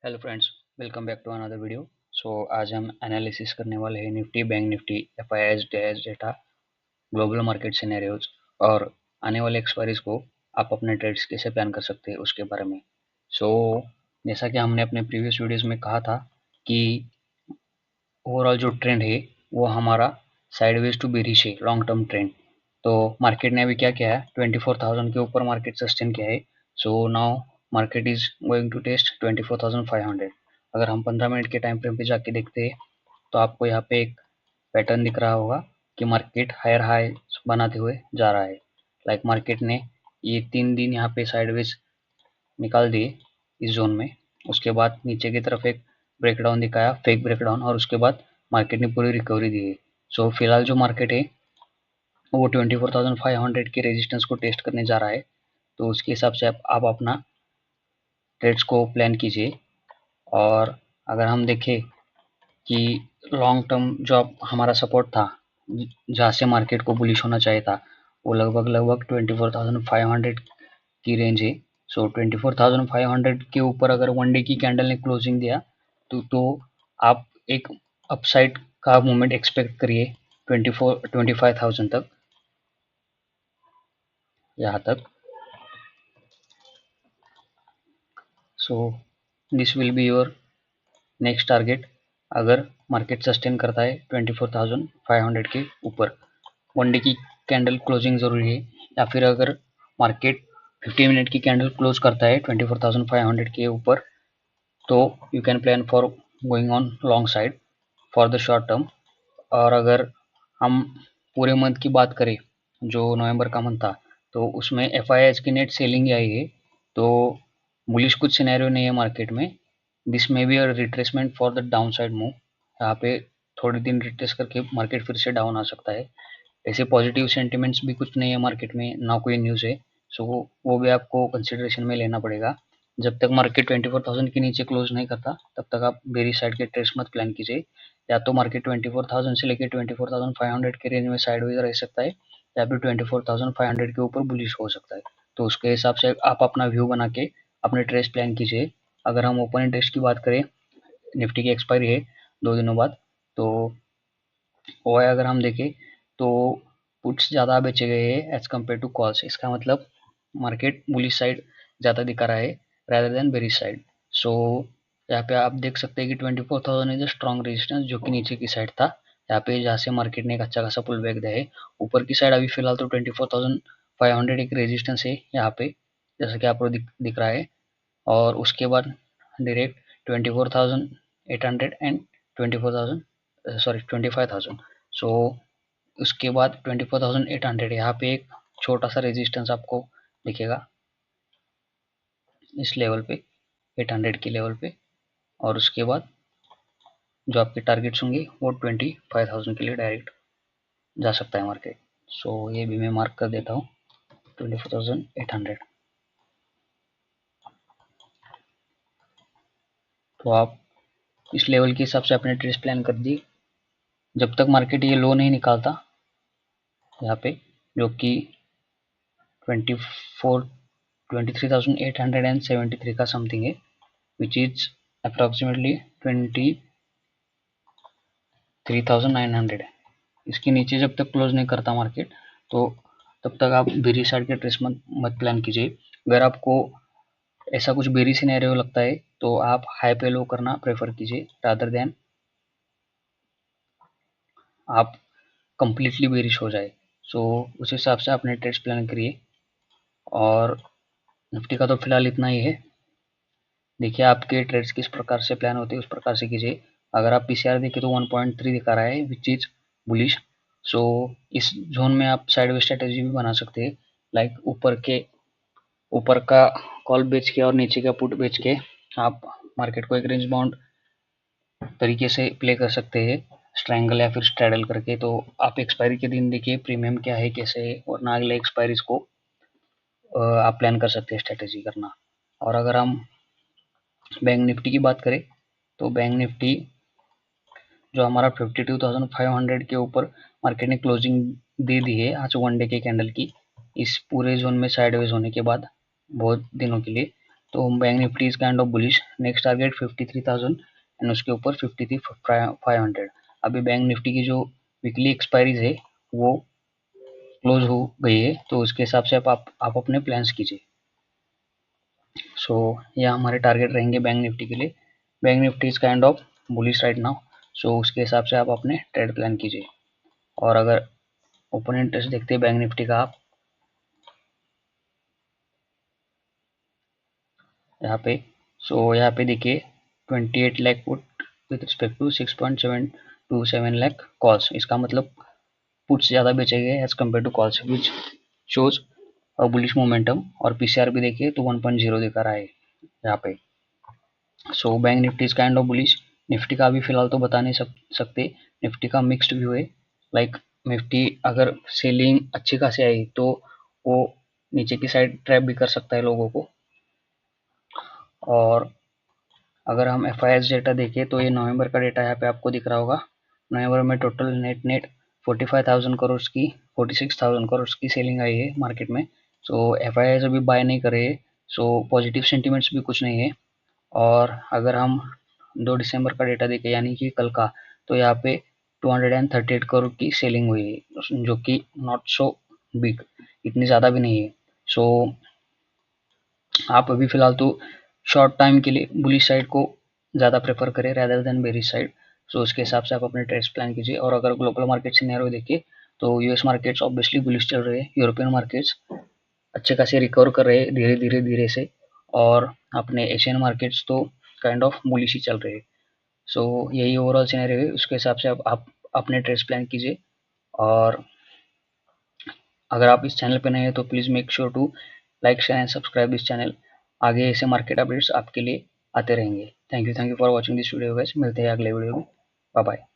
Hello friends, welcome back to another video. आज हम analysis करने वाले हैं Nifty, bank Nifty, FIIs, dash data, global market scenarios और आने वाले एक्सपायरीज को आप अपने ट्रेड्स कैसे प्लान कर सकते हैं उसके बारे में। सो जैसा कि हमने अपने प्रीवियस वीडियोस में कहा था कि ओवरऑल जो ट्रेंड है वो हमारा साइडवेज टू बेरिश है, लॉन्ग टर्म ट्रेंड। तो मार्केट ने अभी क्या किया है, 24,000 के ऊपर मार्केट सस्टेन किया है। So now market is going to test 24,500। अगर हम 15 मिनट के टाइम फ्रेम पे जाके देखते हैं तो आपको यहाँ पे एक पैटर्न दिख रहा होगा कि मार्केट हायर हाई बनाते हुए जा रहा है। लाइक मार्केट ने ये 3 दिन यहाँ पे साइडवेज निकाल दिए इस जोन में। उसके बाद नीचे की तरफ एक ब्रेकडाउन दिखाया, फेक ब्रेकडाउन, और उसके बाद मार्केट ने पूरी रिकवरी दी है। सो फिलहाल जो मार्केट है वो 24,500 के रेजिस्टेंस को टेस्ट करने जा रहा है। तो उसके हिसाब से आप अपना ट्रेड्स को प्लान कीजिए। और अगर हम देखें कि लॉन्ग टर्म जो हमारा सपोर्ट था, जहाँ से मार्केट को बुलिश होना चाहिए था, वो लगभग लगभग 24,500 की रेंज है। सो 24,500 के ऊपर अगर वन डे की कैंडल ने क्लोजिंग दिया तो आप एक अपसाइड का मूवमेंट एक्सपेक्ट करिए 25,000 तक, यहाँ तक। So this will be your next target अगर मार्केट सस्टेन करता है 24,500 के ऊपर। वन डे की कैंडल क्लोजिंग ज़रूरी है, या फिर अगर मार्केट 50 मिनट की कैंडल क्लोज करता है 24,500 के ऊपर तो you can plan for going on long side for the short term. और अगर हम पूरे मंथ की बात करें, जो नवंबर का मंथ था, तो उसमें एफआईआईज की नेट सेलिंग आई है। तो बुलिश कुछ सिनेरियो नहीं है मार्केट में। दिस में be a retracement for the down side move. यहाँ पे थोड़े दिन रिट्रेस करके मार्केट फिर से डाउन आ सकता है। ऐसे पॉजिटिव सेंटिमेंट्स भी कुछ नहीं है मार्केट में, ना कोई न्यूज़ है। सो वो भी आपको कंसिडरेशन में लेना पड़ेगा। जब तक मार्केट 24,000 के नीचे क्लोज नहीं करता तब तक आप बेरिश साइड के ट्रेड्स मत प्लान कीजिए। या तो मार्केट 24,000 से लेकर 24,500 के रेंज में साइडवेज रह सकता है, या फिर 24,500 के ऊपर बुलिश हो सकता है। तो उसके हिसाब से आप अपना व्यू बना के अपने ट्रेड्स प्लान कीजिए। अगर हम ओपन इंटरेस्ट की बात करें, निफ्टी की एक्सपायरी है 2 दिनों बाद। तो वो है, अगर हम देखें तो पुट्स ज़्यादा बेचे गए हैं एज कम्पेयर टू कॉल्स। इसका मतलब मार्केट बुलिश साइड ज़्यादा दिखा रहा है rather देन बेरिश साइड। सो यहाँ पे आप देख सकते हैं कि 24,000 इज अ स्ट्रॉन्ग रेजिस्टेंस, जो कि नीचे की साइड था। यहाँ पे जहाँ से मार्केट ने एक अच्छा खासा पुल बैक दिया है। ऊपर की साइड अभी फिलहाल तो 24,500 एक रेजिस्टेंस है यहाँ पे, जैसा कि आपको दिख रहा है। और उसके बाद डायरेक्ट 24,800 एंड 24,000, सॉरी 25,000। सो उसके बाद 24,800 यहाँ पे एक छोटा सा रेजिस्टेंस आपको दिखेगा इस लेवल पे, 800 के लेवल पे। और उसके बाद जो आपके टारगेट्स होंगे वो 25,000 के लिए डायरेक्ट जा सकता है मार्केट। सो ये भी मैं मार्क कर देता हूँ 24,800। तो आप इस लेवल के हिसाब से अपने ट्रेड्स प्लान कर दिए जब तक मार्केट ये लो नहीं निकालता यहाँ पे, जो कि 23,873 का समथिंग है, विच इज अप्रॉक्सीमेटली 23,900 है। इसके नीचे जब तक क्लोज नहीं करता मार्केट तो तब तक आप बेरी साइड के ट्रेस मत प्लान कीजिए। अगर आपको ऐसा कुछ बेरी सिनेरियो लगता है तो आप हाई पे लो करना प्रेफर कीजिए रादर देन आप कंप्लीटली बेरिश हो जाए। सो उस हिसाब से अपने ट्रेड्स प्लान करिए। और निफ्टी का तो फिलहाल इतना ही है। देखिए आपके ट्रेड्स किस प्रकार से प्लान होते हैं उस प्रकार से कीजिए। अगर आप पीसीआर देखें तो 1.3 दिखा रहा है विच इज बुलिश। सो इस जोन में आप साइडवे स्ट्रेटेजी भी बना सकते हैं। लाइक ऊपर का कॉल बेच के और नीचे का पुट बेच के आप मार्केट को एक रेंज बाउंड तरीके से प्ले कर सकते हैं, स्ट्रैंगल या फिर स्ट्रैडल करके। तो आप एक्सपायरी के दिन देखिए प्रीमियम क्या है कैसे है, और ना अगले एक्सपायरीज को आप प्लान कर सकते हैं स्ट्रेटेजी करना। और अगर हम बैंक निफ्टी की बात करें तो बैंक निफ्टी जो हमारा 52,500 के ऊपर मार्केट ने क्लोजिंग दे दी है आज वन डे के कैंडल की, इस पूरे जोन में साइडवेज होने के बाद बहुत दिनों के लिए। तो bank Nifty is kind of bullish. Next target 53,000 and उसके ऊपर 53,500। अभी बैंक निफ्टी की जो वीकली एक्सपायरीज है वो क्लोज हो गई है, तो उसके हिसाब से आप अपने प्लान्स कीजिए। सो यह हमारे टारगेट रहेंगे बैंक निफ्टी के लिए। Bank Nifty is kind of bullish right now, so उसके हिसाब से आप अपने ट्रेड प्लान कीजिए। और अगर ओपन इंटरेस्ट देखते हैं बैंक निफ्टी का आप यहाँ पे, सो यहाँ पे देखिए 28 lakh put with respect to 6.727 lakh calls. इसका मतलब पुट्स ज़्यादा बेचे गए as compare to calls, which shows bullish momentum. और पीसीआर भी देखिए तो 1.0 दिखा रहा है यहाँ पे। So bank Nifty is kind of bullish. Nifty का अभी फिलहाल तो बता नहीं सकते, निफ्टी का मिक्स्ड व्यू है। लाइक निफ्टी अगर सेलिंग अच्छी खासी आई तो वो नीचे की साइड ट्रैप भी कर सकता है लोगों को। और अगर हम FIS डेटा देखें तो ये नवंबर का डेटा यहाँ पे आपको दिख रहा होगा। नवंबर में टोटल नेट 45,000 करोड़ की 46,000 करोड़ की सेलिंग आई है मार्केट में। सो FIS अभी बाय नहीं कर रहे हैं, सो पॉजिटिव सेंटिमेंट्स भी कुछ नहीं है। और अगर हम 2 दिसंबर का डेटा देखें यानी कि कल का, तो यहाँ पे 238 करोड़ की सेलिंग हुई है, जो कि नॉट सो बिग, इतनी ज़्यादा भी नहीं है। सो आप अभी फिलहाल तो शॉर्ट टाइम के लिए बुलिश साइड को ज़्यादा प्रेफर करें रैदर देन बेरिश साइड। सो उसके हिसाब से आप अपने ट्रेड्स प्लान कीजिए। और अगर ग्लोबल मार्केट सिनेरियो देखिए तो यूएस मार्केट्स ऑब्वियसली बुलिश चल रहे हैं, यूरोपियन मार्केट्स अच्छे खासे रिकवर कर रहे हैं धीरे से, और अपने एशियन मार्केट्स तो काइंड ऑफ बुलिश ही चल रहे हैं। सो यही ओवरऑल सिनेरियो है, उसके हिसाब से आप अपने ट्रेड्स प्लान कीजिए। और अगर आप इस चैनल पे नए हैं तो please make sure to like share and subscribe this channel. आगे ऐसे मार्केट अपडेट्स आपके लिए आते रहेंगे। Thank you for watching this video guys. मिलते हैं अगले वीडियो में। Bye bye.